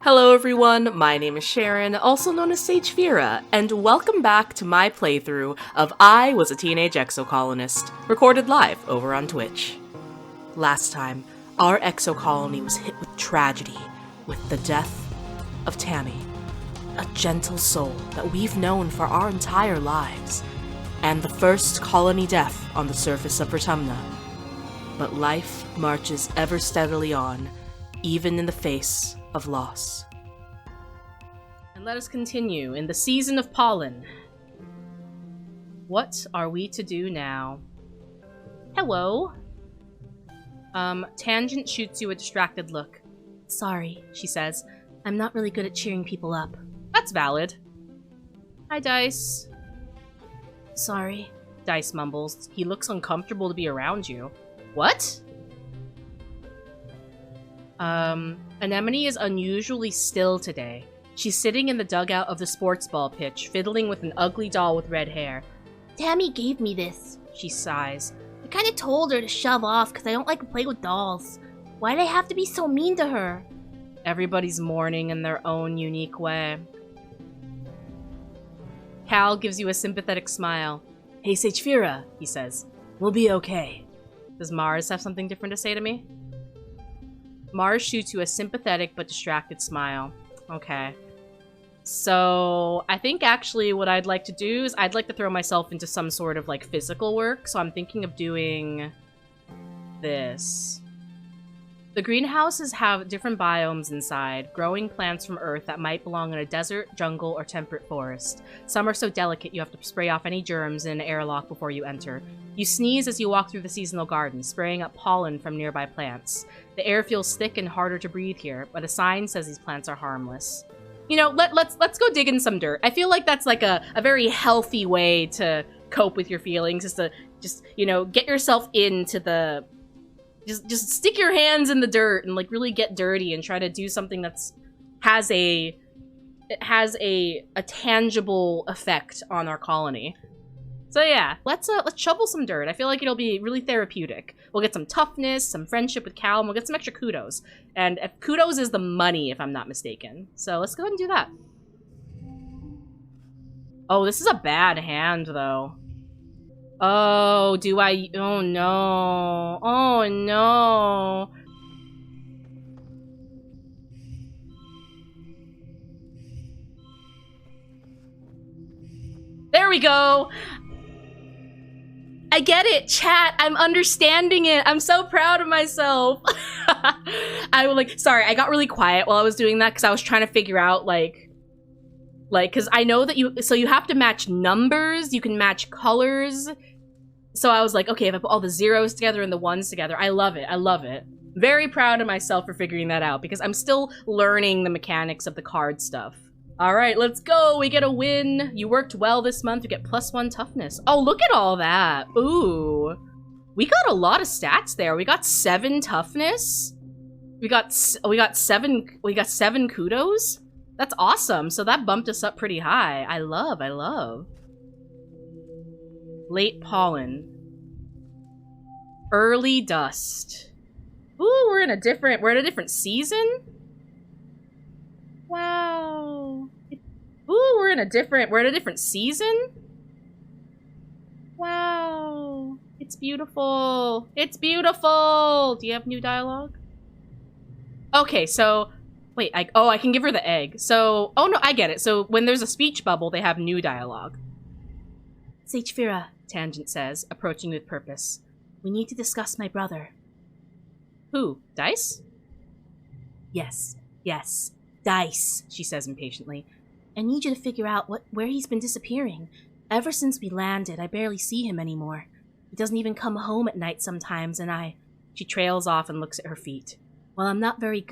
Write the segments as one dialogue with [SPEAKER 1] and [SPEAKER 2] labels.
[SPEAKER 1] Hello everyone, my name is Sharon, also known as Sagefira, and welcome back to my playthrough of I Was a Teenage Exocolonist, recorded live over on Twitch. Last time, our exocolony was hit with tragedy, with the death of Tammy, a gentle soul that we've known for our entire lives, and the first colony death on the surface of Vertumnalia. But life marches ever steadily on, even in the face of loss. And let us continue in the season of pollen. What are we to do now? Hello? Tangent shoots you a distracted look. Sorry, she says. I'm not really good at cheering people up. That's valid. Hi, Dice. Sorry. Dice mumbles. He looks uncomfortable to be around you. What? Anemone is unusually still today. She's sitting in the dugout of the Sportsball pitch, fiddling with an ugly doll with red hair.
[SPEAKER 2] Tammy gave me this, she sighs. I kinda told her to shove off because I don't like to play with dolls. Why'd I have to be so mean to her?
[SPEAKER 1] Everybody's mourning in their own unique way. Cal gives you a sympathetic smile. Hey, Sagefira, he says. We'll be okay. Does Mars have something different to say to me? Mars shoots you a sympathetic but distracted smile. Okay. So, I think actually what I'd like to do is I'd like to throw myself into some sort of, like, physical work. So I'm thinking of doing this. The greenhouses have different biomes inside, growing plants from Earth that might belong in a desert, jungle, or temperate forest. Some are so delicate you have to spray off any germs in an airlock before you enter. You sneeze as you walk through the seasonal garden, spraying up pollen from nearby plants. The air feels thick and harder to breathe here, but a sign says these plants are harmless. You know, let's go dig in some dirt. I feel like that's like a very healthy way to cope with your feelings, is to just, you know, get yourself into the... Just stick your hands in the dirt and, like, really get dirty and try to do something that's has a tangible effect on our colony. So yeah, let's shovel some dirt. I feel like it'll be really therapeutic. We'll get some toughness, some friendship with Cal, and we'll get some extra kudos. And kudos is the money, if I'm not mistaken. So let's go ahead and do that. Oh, this is a bad hand, though. Oh, do I? Oh no. Oh no. There we go. I get it, chat. I'm understanding it. I'm so proud of myself. I will, like, sorry, I got really quiet while I was doing that because I was trying to figure out, like, because I know that you have to match numbers, you can match colors. So I was like, okay, if I put all the zeros together and the ones together, I love it, I love it. Very proud of myself for figuring that out, because I'm still learning the mechanics of the card stuff. Alright, let's go, we get a win. You worked well this month, you get +1 toughness. Oh, look at all that, ooh. We got a lot of stats there. We got 7 toughness. We got 7 kudos. That's awesome, so that bumped us up pretty high. I love. Late pollen. Early dust. Ooh, we're in a different season? Wow. Ooh, we're in a different season? Wow. It's beautiful. It's beautiful! Do you have new dialogue? Okay, so... Wait, I can give her the egg. So... Oh, no, I get it. So when there's a speech bubble, they have new dialogue. Sagefira, Tangent says, approaching with purpose. We need to discuss my brother. Who? Dice? Yes, Dice, she says impatiently. I need you to figure out where he's been disappearing. Ever since we landed, I barely see him anymore. He doesn't even come home at night sometimes, and She trails off and looks at her feet. Well, I'm not very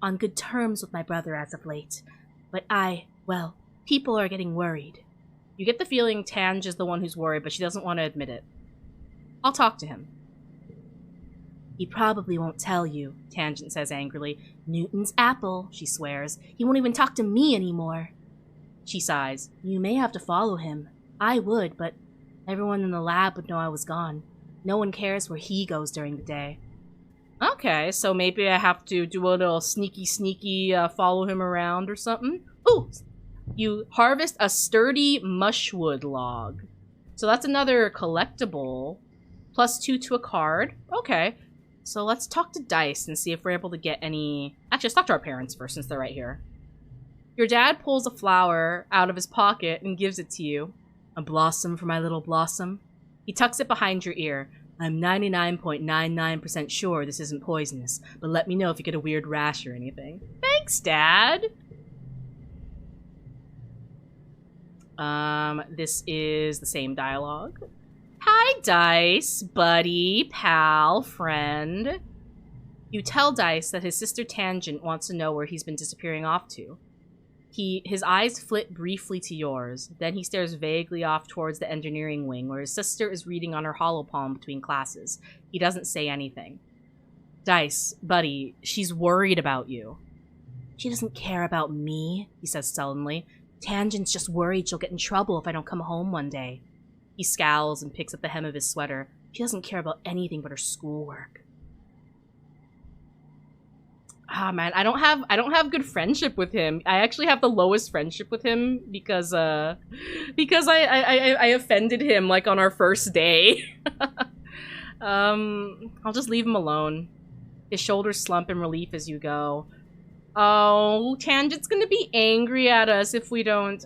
[SPEAKER 1] on good terms with my brother as of late. But well, people are getting worried. You get the feeling Tange is the one who's worried, but she doesn't want to admit it. I'll talk to him. He probably won't tell you, Tangent says angrily. Newton's apple, she swears. He won't even talk to me anymore. She sighs. You may have to follow him. I would, but everyone in the lab would know I was gone. No one cares where he goes during the day. Okay, so maybe I have to do a little sneaky, follow him around or something. Ooh! You harvest a sturdy mushwood log. So that's another collectible. +2 to a card. Okay. So let's talk to Dice and see if we're able to get any... Actually, let's talk to our parents first since they're right here. Your dad pulls a flower out of his pocket and gives it to you. A blossom for my little blossom. He tucks it behind your ear. I'm 99.99% sure this isn't poisonous, but let me know if you get a weird rash or anything. Thanks, Dad! This is the same dialogue. Hi, Dice, buddy, pal, friend. You tell Dice that his sister Tangent wants to know where he's been disappearing off to. His eyes flit briefly to yours, then he stares vaguely off towards the engineering wing where his sister is reading on her holopalm between classes. He doesn't say anything. Dice, buddy, she's worried about you. She doesn't care about me, he says sullenly. Tangent's just worried she'll get in trouble if I don't come home one day. He scowls and picks up the hem of his sweater. She doesn't care about anything but her schoolwork. Ah, man, I don't have good friendship with him. I actually have the lowest friendship with him because I offended him like on our first day. I'll just leave him alone. His shoulders slump in relief as you go. Oh, Tangent's gonna be angry at us if we don't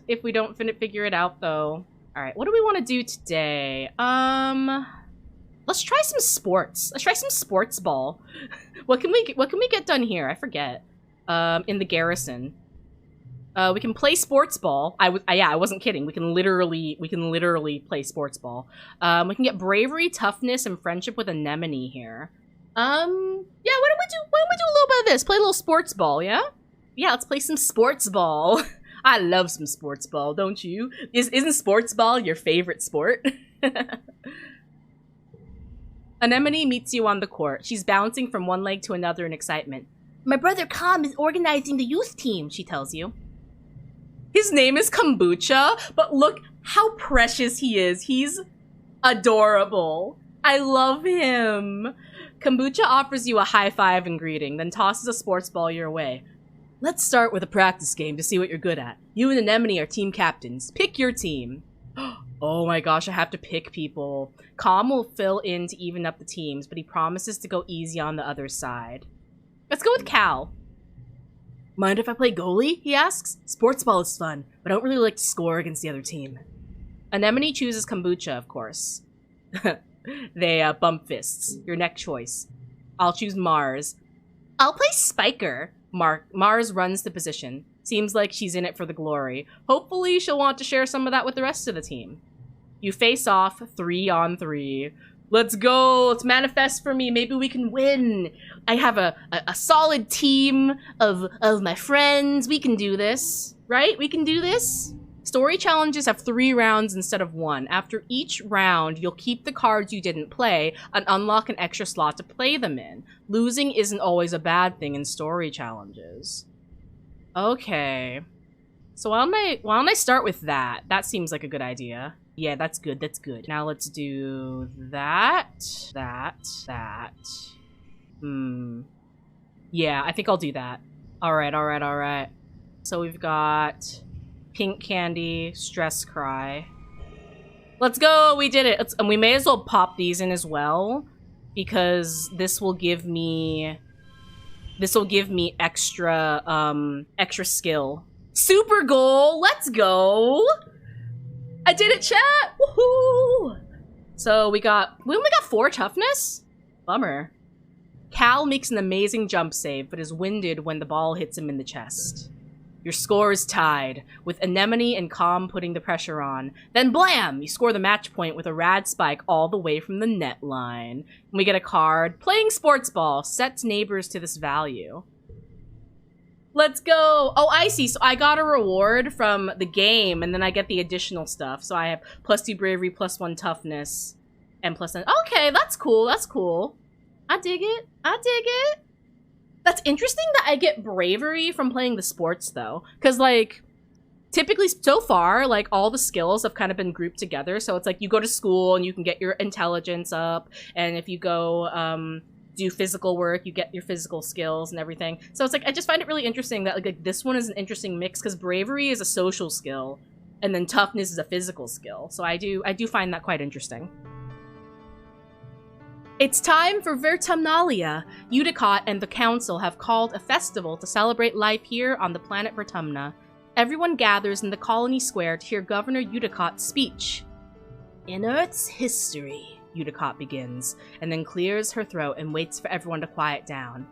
[SPEAKER 1] figure it out though. All right, what do we want to do today? Let's try some sports. Let's try some Sportsball. What can we get done here? I forget. In the garrison. We can play Sportsball. Yeah, I wasn't kidding. We can literally play Sportsball. We can get bravery, toughness, and friendship with Anemone here. Yeah, why don't we do a little bit of this? Play a little Sportsball, yeah? Yeah, let's play some Sportsball. I love some Sportsball, don't you? Isn't Sportsball your favorite sport? Anemone meets you on the court. She's bouncing from one leg to another in excitement.
[SPEAKER 2] My brother Kam is organizing the youth team, she tells you.
[SPEAKER 1] His name is Kombucha, but look how precious he is. He's adorable. I love him. Kombucha offers you a high five and greeting, then tosses a sports ball your way. Let's start with a practice game to see what you're good at. You and Anemone are team captains. Pick your team. Oh my gosh, I have to pick people. Calm will fill in to even up the teams, but he promises to go easy on the other side. Let's go with Cal. Mind if I play goalie? He asks. Sportsball is fun, but I don't really like to score against the other team. Anemone chooses Kombucha, of course. They bump fists. Your next choice. I'll choose Mars. I'll play Spiker. Mars runs the position. Seems like she's in it for the glory. Hopefully she'll want to share some of that with the rest of the team. You face off 3-on-3. Let's go. Let's manifest for me. Maybe we can win. I have a solid team of my friends. We can do this. Right? We can do this. Story challenges have 3 rounds instead of 1. After each round, you'll keep the cards you didn't play and unlock an extra slot to play them in. Losing isn't always a bad thing in story challenges. Okay. So why don't I start with that? That seems like a good idea. Yeah, that's good, that's good. Now let's do that. Yeah, I think I'll do that. Alright. So we've got pink candy, stress cry. Let's go, we did it. And we may as well pop these in as well, because this will give me extra skill. Super goal, let's go! I did it, chat! Woohoo! So we only got 4 toughness? Bummer. Cal makes an amazing jump save, but is winded when the ball hits him in the chest. Your score is tied, with Anemone and Calm putting the pressure on. Then blam! You score the match point with a rad spike all the way from the net line. And we get a card. Playing Sportsball sets neighbors to this value. Let's go! Oh, I see. So I got a reward from the game, and then I get the additional stuff. So I have +2 bravery, +1 toughness, and +1. Okay, that's cool. That's cool. I dig it. That's interesting that I get bravery from playing the sports, though. Because, like, typically, so far, like, all the skills have kind of been grouped together. So it's like you go to school and you can get your intelligence up. And if you go, do physical work, you get your physical skills and everything. So it's like, I just find it really interesting that like this one is an interesting mix, because bravery is a social skill, and then toughness is a physical skill. So I do find that quite interesting. It's time for Vertumnalia. Udicott and the council have called a festival to celebrate life here on the planet Vertumna. Everyone gathers in the colony square to hear Governor Udicott's speech. In Earth's history, Udicott begins, and then clears her throat and waits for everyone to quiet down.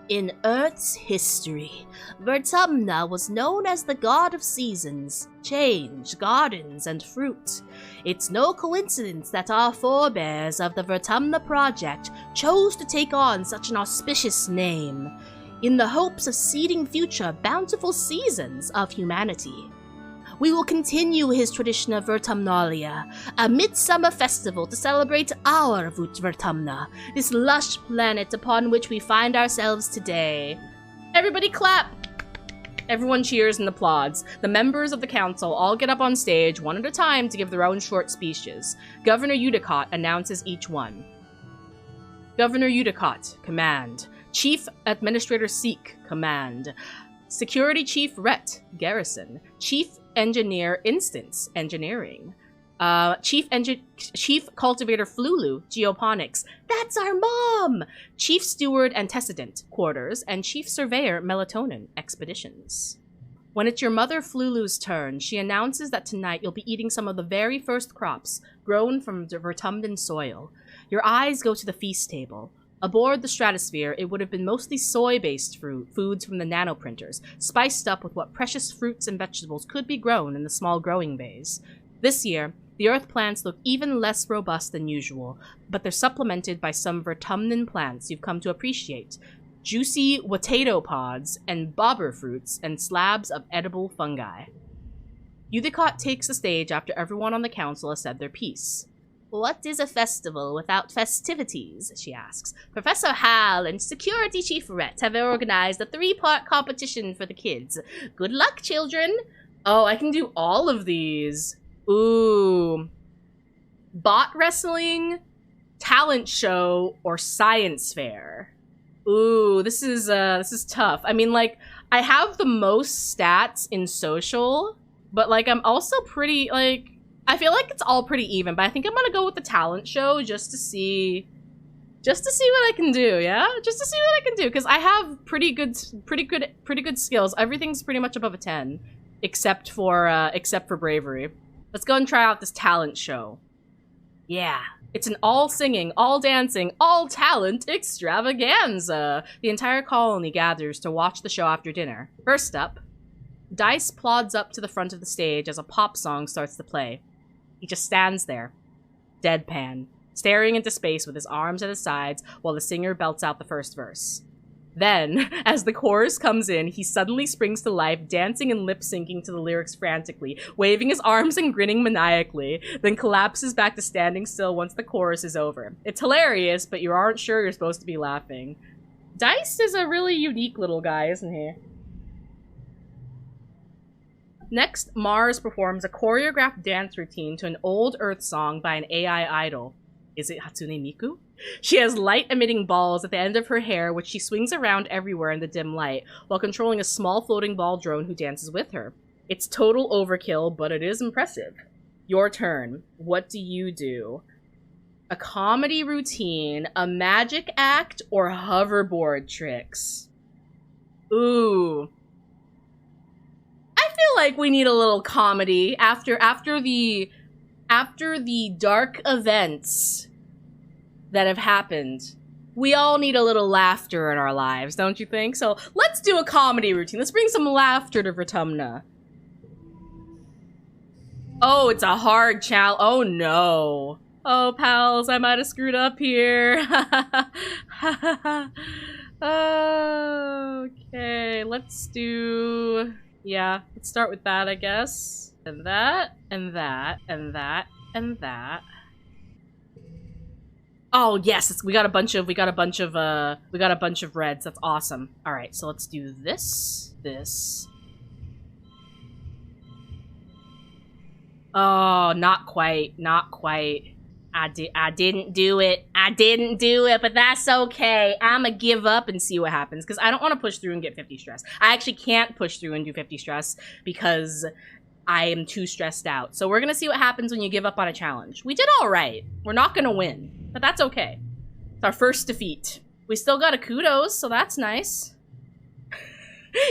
[SPEAKER 1] In Earth's history, Vertumna was known as the god of seasons, change, gardens, and fruit. It's no coincidence that our forebears of the Vertumna Project chose to take on such an auspicious name, in the hopes of seeding future bountiful seasons of humanity. We will continue his tradition of Vertumnalia, a midsummer festival to celebrate our Vertumna, this lush planet upon which we find ourselves today. Everybody clap! Everyone cheers and applauds. The members of the council all get up on stage one at a time to give their own short speeches. Governor Udicott announces each one. Governor Udicott, command. Chief Administrator Seek, command. Security Chief Rhett, garrison. Chief Engineer Instance, engineering. Chief Cultivator Flulu, geoponics. That's our mom! Chief Steward Antecedent, quarters. And Chief Surveyor Melatonin, expeditions. When it's your mother Flulu's turn, she announces that tonight you'll be eating some of the very first crops grown from the Vertumnan soil. Your eyes go to the feast table. Aboard the Stratosphere, it would have been mostly soy-based foods from the nanoprinters, spiced up with what precious fruits and vegetables could be grown in the small growing bays. This year, the Earth plants look even less robust than usual, but they're supplemented by some Vertumnan plants you've come to appreciate. Juicy potato pods and bobber fruits and slabs of edible fungi. Udicott takes the stage after everyone on the council has said their piece. What is a festival without festivities? She asks. Professor Hal and Security Chief Rhett have organized a 3-part competition for the kids. Good luck, children! Oh, I can do all of these. Ooh. Bot wrestling, talent show, or science fair. Ooh, this is tough. I mean, like, I have the most stats in social, but, like, I'm also pretty, like, I feel like it's all pretty even, but I think I'm gonna go with the talent show just to see what I can do, yeah? Just to see what I can do, because I have pretty good skills. Everything's pretty much above a 10, except for bravery. Let's go and try out this talent show. Yeah, it's an all singing, all dancing, all talent extravaganza. The entire colony gathers to watch the show after dinner. First up, Dice plods up to the front of the stage as a pop song starts to play. He just stands there, deadpan, staring into space with his arms at his sides while the singer belts out the first verse. Then, as the chorus comes in, he suddenly springs to life, dancing and lip-syncing to the lyrics frantically, waving his arms and grinning maniacally, then collapses back to standing still once the chorus is over. It's hilarious, but you aren't sure you're supposed to be laughing. Dice is a really unique little guy, isn't he? Next, Mars performs a choreographed dance routine to an old Earth song by an AI idol. Is it Hatsune Miku? She has light-emitting balls at the end of her hair, which she swings around everywhere in the dim light, while controlling a small floating ball drone who dances with her. It's total overkill, but it is impressive. Your turn. What do you do? A comedy routine, a magic act, or hoverboard tricks? Ooh. I feel like we need a little comedy after the dark events that have happened. We all need a little laughter in our lives, don't you think? So let's do a comedy routine. Let's bring some laughter to Vertumna. Oh, it's a hard challenge. Oh no. Oh, pals, I might have screwed up here. Okay, let's do... Yeah, let's start with that, I guess. And that, and that, and that, and that. Oh yes, we got a bunch of reds. That's awesome. All right, so let's do this. Oh, not quite. I didn't do it. I didn't do it, but that's okay. I'ma give up and see what happens, because I don't want to push through and get 50 stress. I actually can't push through and do 50 stress because I am too stressed out. So we're gonna see what happens when you give up on a challenge. We did all right. We're not gonna win, but that's okay. It's our first defeat. We still got a kudos, so that's nice.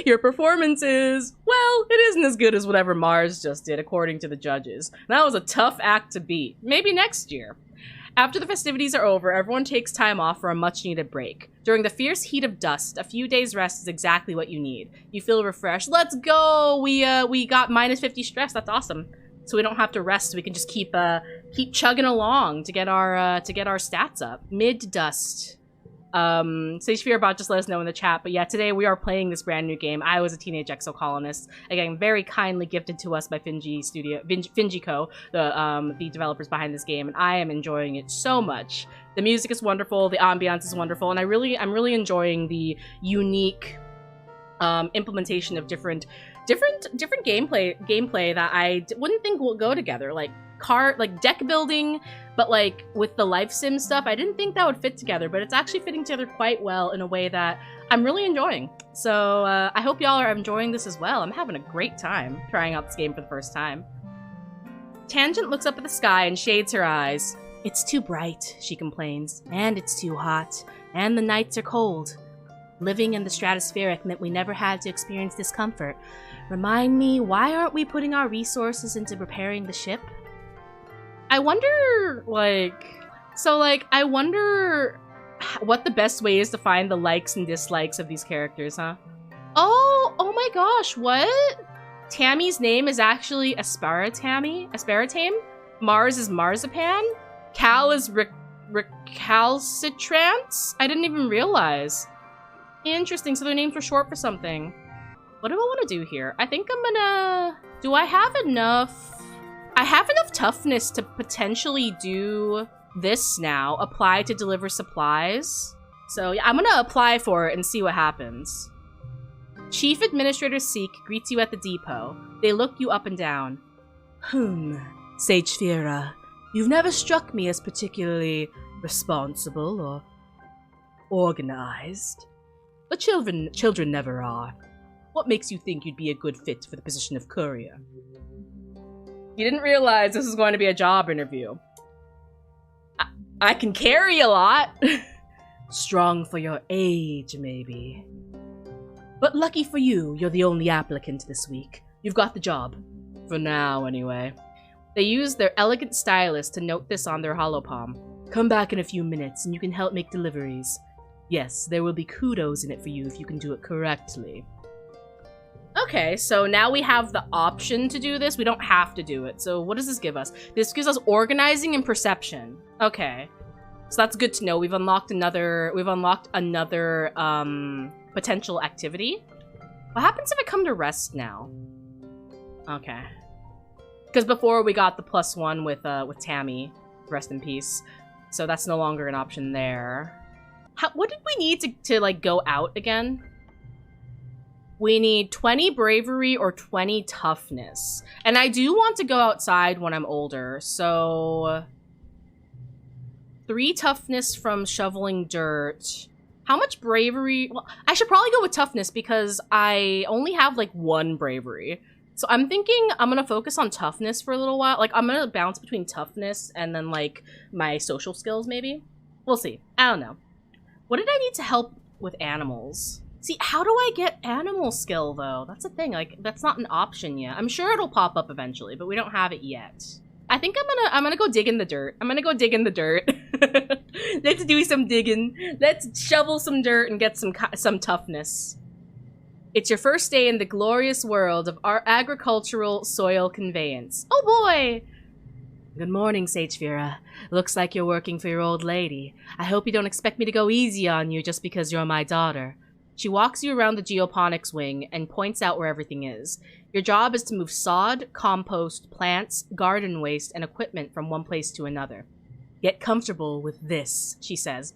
[SPEAKER 1] Your performance is, well, it isn't as good as whatever Mars just did, according to the judges. That was a tough act to beat. Maybe next year. After the festivities are over, everyone takes time off for a much-needed break. During the fierce heat of dust, a few days' rest is exactly what you need. You feel refreshed. Let's go! We got minus 50 stress. That's awesome. So we don't have to rest. We can just keep chugging along to get our stats up. Mid-dust. Sagefira bot just let us know in the chat, but yeah, today we are playing this brand new game. I was a teenage exocolonist, again, very kindly gifted to us by Finji.co, the developers behind this game, and I am enjoying it so much. The music is wonderful, the ambiance is wonderful, and I'm really enjoying the unique implementation of different gameplay that I wouldn't think will go together, like deck building, but like with the life sim stuff, I didn't think that would fit together, but it's actually fitting together quite well in a way that I'm really enjoying. So I hope y'all are enjoying this as well. I'm having a great time trying out this game for the first time. Tangent looks up at the sky and shades her eyes. It's too bright, she complains, and it's too hot, and the nights are cold. Living in the stratospheric meant we never had to experience discomfort. Remind me, why aren't we putting our resources into repairing the ship? I wonder, I wonder what the best way is to find the likes and dislikes of these characters, huh? Oh my gosh, what? Tammy's name is actually Asparatame? Mars is Marzipan? Cal is Recalcitrance? I didn't even realize. Interesting, so their names were short for something. What do I want to do here? I think I'm gonna... Do I have enough... I have enough toughness to potentially do this now. Apply to deliver supplies. So yeah, I'm gonna apply for it and see what happens. Chief Administrator Seek greets you at the depot. They look you up and down. Sagefira, you've never struck me as particularly responsible or organized. But children never are. What makes you think you'd be a good fit for the position of courier? You didn't realize this was going to be a job interview. I can carry a lot. Strong for your age, maybe. But lucky for you, you're the only applicant this week. You've got the job. For now, anyway. They use their elegant stylus to note this on their holopalm. Come back in a few minutes and you can help make deliveries. Yes, there will be kudos in it for you if you can do it correctly. Okay, so now we have the option to do this. We don't have to do it. So what does this give us? This gives us organizing and perception. Okay. So that's good to know. We've unlocked another potential activity. What happens if I come to rest now? Okay. Because before we got the +1 with Tammy, rest in peace. So that's no longer an option there. What did we need to like go out again? We need 20 bravery or 20 toughness. And I do want to go outside when I'm older, so 3 toughness from shoveling dirt. How much bravery? Well, I should probably go with toughness because I only have like 1 bravery. So I'm thinking I'm gonna focus on toughness for a little while. Like I'm gonna bounce between toughness and then like my social skills maybe. We'll see. I don't know. What did I need to help with animals? See, how do I get animal skill, though? That's the thing, like, that's not an option yet. I'm sure it'll pop up eventually, but we don't have it yet. I think I'm gonna go dig in the dirt. Let's do some digging. Let's shovel some dirt and get some toughness. It's your first day in the glorious world of our agricultural soil conveyance. Oh boy! Good morning, Sagefira. Looks like you're working for your old lady. I hope you don't expect me to go easy on you just because you're my daughter. She walks you around the geoponics wing and points out where everything is. Your job is to move sod, compost, plants, garden waste, and equipment from one place to another. Get comfortable with this, she says,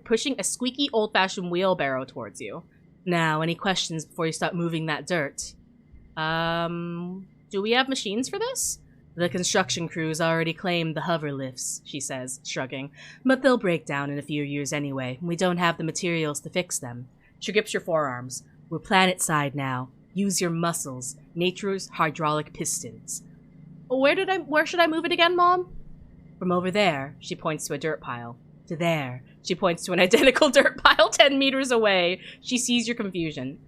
[SPEAKER 1] pushing a squeaky old-fashioned wheelbarrow towards you. Now, any questions before you start moving that dirt? Do we have machines for this? The construction crews already claimed the hover lifts, she says, shrugging. But they'll break down in a few years anyway. We don't have the materials to fix them. She grips your forearms. We're planet-side now. Use your muscles. Nature's hydraulic pistons. Where should I move it again, Mom? From over there, she points to a dirt pile. To there, she points to an identical dirt pile 10 meters away. She sees your confusion.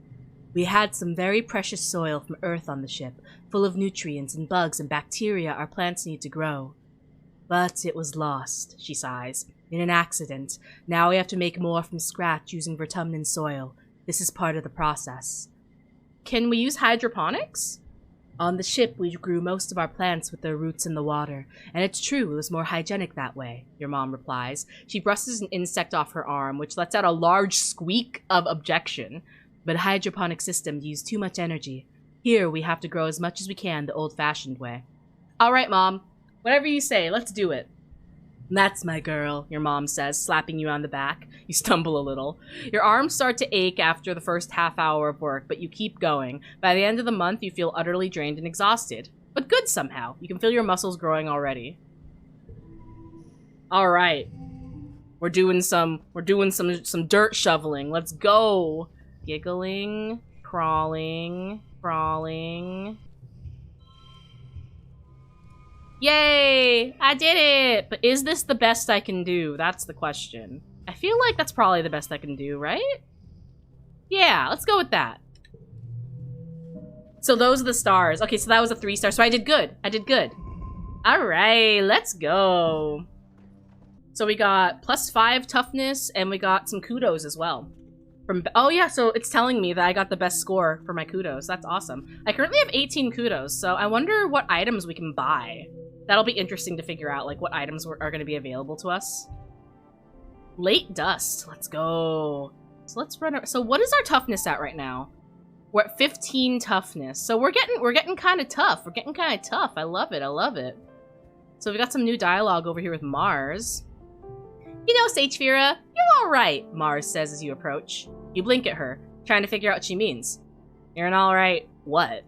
[SPEAKER 1] We had some very precious soil from Earth on the ship, full of nutrients and bugs and bacteria our plants need to grow. But it was lost, she sighs, in an accident. Now we have to make more from scratch using Vertumnan soil. This is part of the process. Can we use hydroponics? On the ship, we grew most of our plants with their roots in the water, and it's true, it was more hygienic that way, your mom replies. She brushes an insect off her arm, which lets out a large squeak of objection. But hydroponic systems use too much energy. Here, we have to grow as much as we can the old-fashioned way. All right, Mom. Whatever you say, let's do it. That's my girl, your mom says, slapping you on the back. You stumble a little. Your arms start to ache after the first half hour of work, but you keep going. By the end of the month, you feel utterly drained and exhausted. But good somehow. You can feel your muscles growing already. All right. We're doing some dirt shoveling. Let's go. Giggling, crawling. Yay! I did it! But is this the best I can do? That's the question. I feel like that's probably the best I can do, right? Yeah, let's go with that. So those are the stars. Okay, so that was a 3-star. So I did good. All right, let's go. So we got +5 toughness, and we got some kudos as well. Oh yeah, so it's telling me that I got the best score for my kudos. That's awesome. I currently have 18 kudos, so I wonder what items we can buy. That'll be interesting to figure out, like, what items are going to be available to us. Late dust. Let's go. So let's run. So what is our toughness at right now? We're at 15 toughness. So we're getting kind of tough. I love it. So we got some new dialogue over here with Mars. You know, Sagefira, you're all right, Mars says as you approach. You blink at her, trying to figure out what she means. You're an all right what?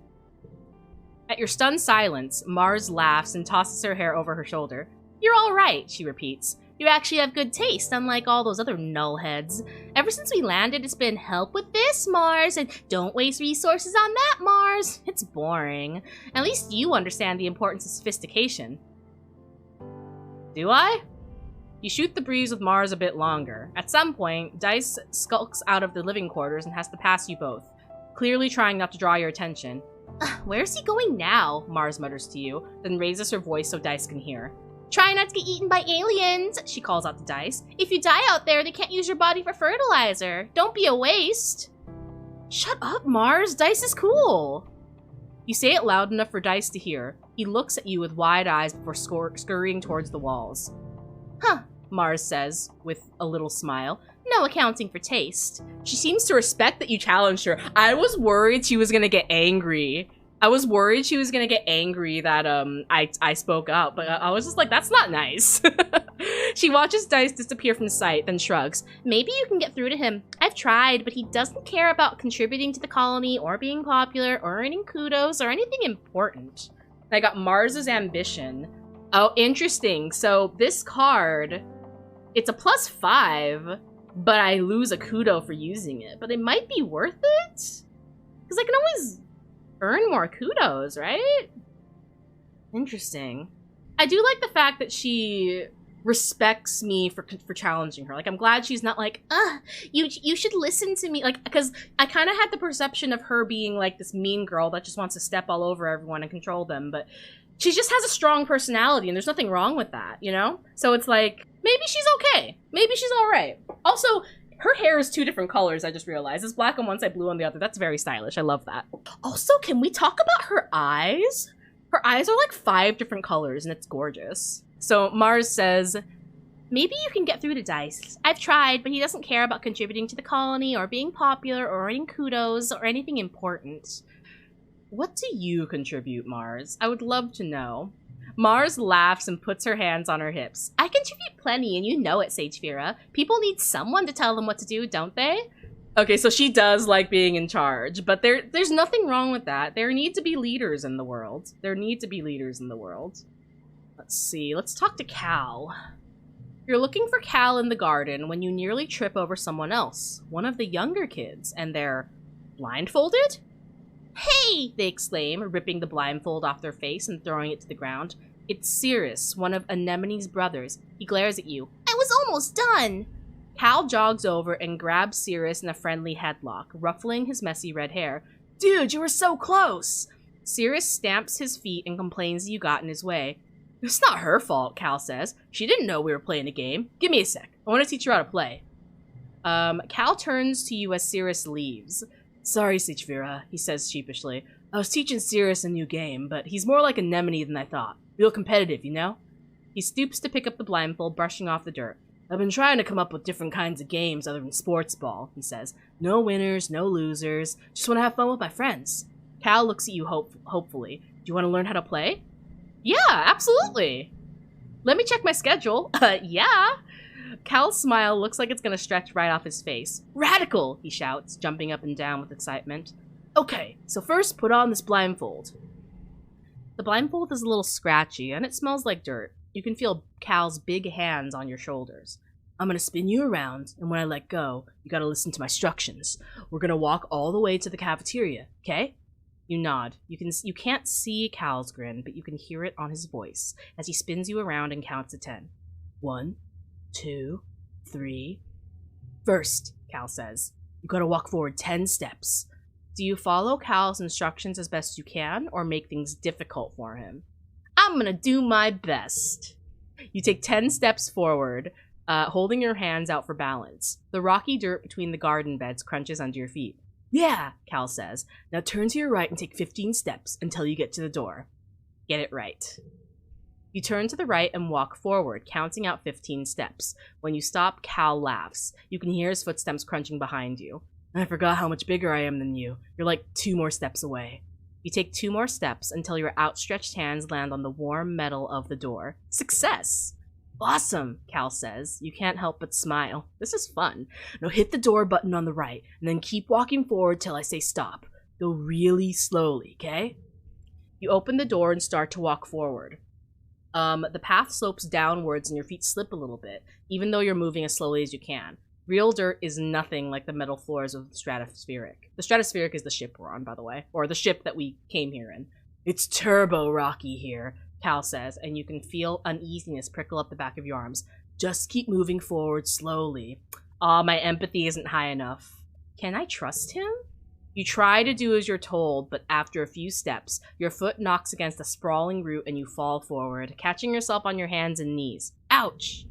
[SPEAKER 1] At your stunned silence, Mars laughs and tosses her hair over her shoulder. You're all right, she repeats. You actually have good taste, unlike all those other nullheads. Ever since we landed, it's been help with this, Mars, and don't waste resources on that, Mars. It's boring. At least you understand the importance of sophistication. Do I? You shoot the breeze with Mars a bit longer. At some point, Dice skulks out of the living quarters and has to pass you both, clearly trying not to draw your attention. Where's he going now? Mars mutters to you, then raises her voice so Dice can hear. Try not to get eaten by aliens, she calls out to Dice. If you die out there, they can't use your body for fertilizer. Don't be a waste. Shut up, Mars. Dice is cool. You say it loud enough for Dice to hear. He looks at you with wide eyes before scurrying towards the walls. Huh, Mars says, with a little smile. No accounting for taste. She seems to respect that you challenged her. I was worried she was gonna get angry. That I spoke up, but I was just like, that's not nice. She watches Dice disappear from sight, then shrugs. Maybe you can get through to him. I've tried, but he doesn't care about contributing to the colony or being popular or earning kudos or anything important. I got Mars's ambition. Oh, interesting. So this card, it's a +5, but I lose a kudo for using it. But it might be worth it? Because I can always earn more kudos, right? Interesting. I do like the fact that she respects me for challenging her. Like, I'm glad she's not like, you should listen to me. Like, because I kind of had the perception of her being like this mean girl that just wants to step all over everyone and control them, but she just has a strong personality, and there's nothing wrong with that, you know? So it's like, maybe she's okay. Maybe she's all right. Also, her hair is 2 different colors, I just realized. It's black on one side, blue on the other. That's very stylish. I love that. Also, can we talk about her eyes? Her eyes are like 5 different colors, and it's gorgeous. So Mars says, maybe you can get through to Dice. I've tried, but he doesn't care about contributing to the colony or being popular or earning kudos or anything important. What do you contribute, Mars? I would love to know. Mars laughs and puts her hands on her hips. I contribute plenty, and you know it, Sagefira. People need someone to tell them what to do, don't they? Okay, so she does like being in charge, but there's nothing wrong with that. There need to be leaders in the world. Let's see. Let's talk to Cal. You're looking for Cal in the garden when you nearly trip over someone else, one of the younger kids, and they're blindfolded? Hey! They exclaim, ripping the blindfold off their face and throwing it to the ground. It's Cirrus, one of Anemone's brothers. He glares at you.
[SPEAKER 2] I was almost done!
[SPEAKER 1] Cal jogs over and grabs Cirrus in a friendly headlock, ruffling his messy red hair. Dude, you were so close! Cirrus stamps his feet and complains you got in his way. It's not her fault, Cal says. She didn't know we were playing a game. Give me a sec. I want to teach her how to play. Cal turns to you as Cirrus leaves. Sorry, Sagefira, he says sheepishly. I was teaching Cirrus a new game, but he's more like Anemone than I thought. Real competitive, you know? He stoops to pick up the blindfold, brushing off the dirt. I've been trying to come up with different kinds of games other than Sportsball, he says. No winners, no losers. Just want to have fun with my friends. Cal looks at you hopefully. Do you want to learn how to play? Yeah, absolutely. Let me check my schedule. Yeah. Cal's smile looks like it's gonna stretch right off his face. Radical, he shouts, jumping up and down with excitement. Okay, so first put on this blindfold. The blindfold is a little scratchy, and it smells like dirt. You can feel Cal's big hands on your shoulders. I'm gonna spin you around, and when I let go, you gotta listen to my instructions. We're gonna walk all the way to the cafeteria, okay? You nod. You can't see Cal's grin, but you can hear it on his voice as he spins you around and counts to 10. 1, 2, 3. First, Cal says, you gotta walk forward 10 steps. Do you follow Cal's instructions as best you can, or make things difficult for him? I'm gonna do my best. You take 10 steps forward, holding your hands out for balance. The rocky dirt between the garden beds crunches under your feet. Yeah, Cal says. Now turn to your right and take 15 steps until you get to the door. Get it right. You turn to the right and walk forward, counting out 15 steps. When you stop, Cal laughs. You can hear his footsteps crunching behind you. I forgot how much bigger I am than you. You're like 2 more steps away. You take 2 more steps until your outstretched hands land on the warm metal of the door. Success! Awesome, Cal says. You can't help but smile. This is fun. Now hit the door button on the right, and then keep walking forward till I say stop. Go really slowly, okay? You open the door and start to walk forward. The path slopes downwards and your feet slip a little bit, even though you're moving as slowly as you can. Real dirt is nothing like the metal floors of the Stratospheric. The Stratospheric is the ship we're on, by the way, or the ship that we came here in. It's turbo rocky here, Cal says, and you can feel uneasiness prickle up the back of your arms. Just keep moving forward slowly. Aw, my empathy isn't high enough. Can I trust him? You try to do as you're told, but after a few steps, your foot knocks against a sprawling root and you fall forward, catching yourself on your hands and knees. Ouch!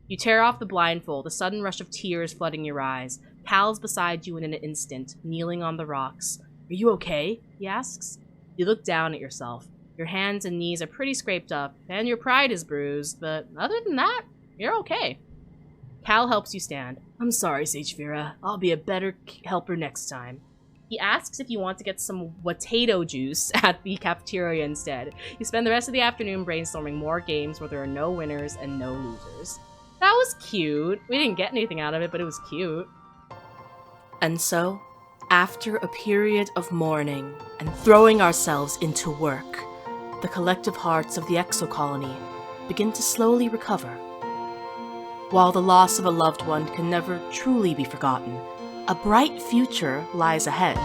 [SPEAKER 1] You tear off the blindfold, a sudden rush of tears flooding your eyes. Cal's beside you in an instant, kneeling on the rocks. Are you okay? He asks. You look down at yourself. Your hands and knees are pretty scraped up, and your pride is bruised, but other than that, you're okay. Cal helps you stand. I'm sorry, Sagefira. I'll be a better helper next time. He asks if you want to get some potato juice at the cafeteria instead. You spend the rest of the afternoon brainstorming more games where there are no winners and no losers. That was cute. We didn't get anything out of it, but it was cute. And so, after a period of mourning and throwing ourselves into work, the collective hearts of the Exocolony begin to slowly recover. While the loss of a loved one can never truly be forgotten, a bright future lies ahead.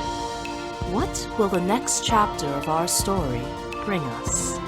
[SPEAKER 1] What will the next chapter of our story bring us?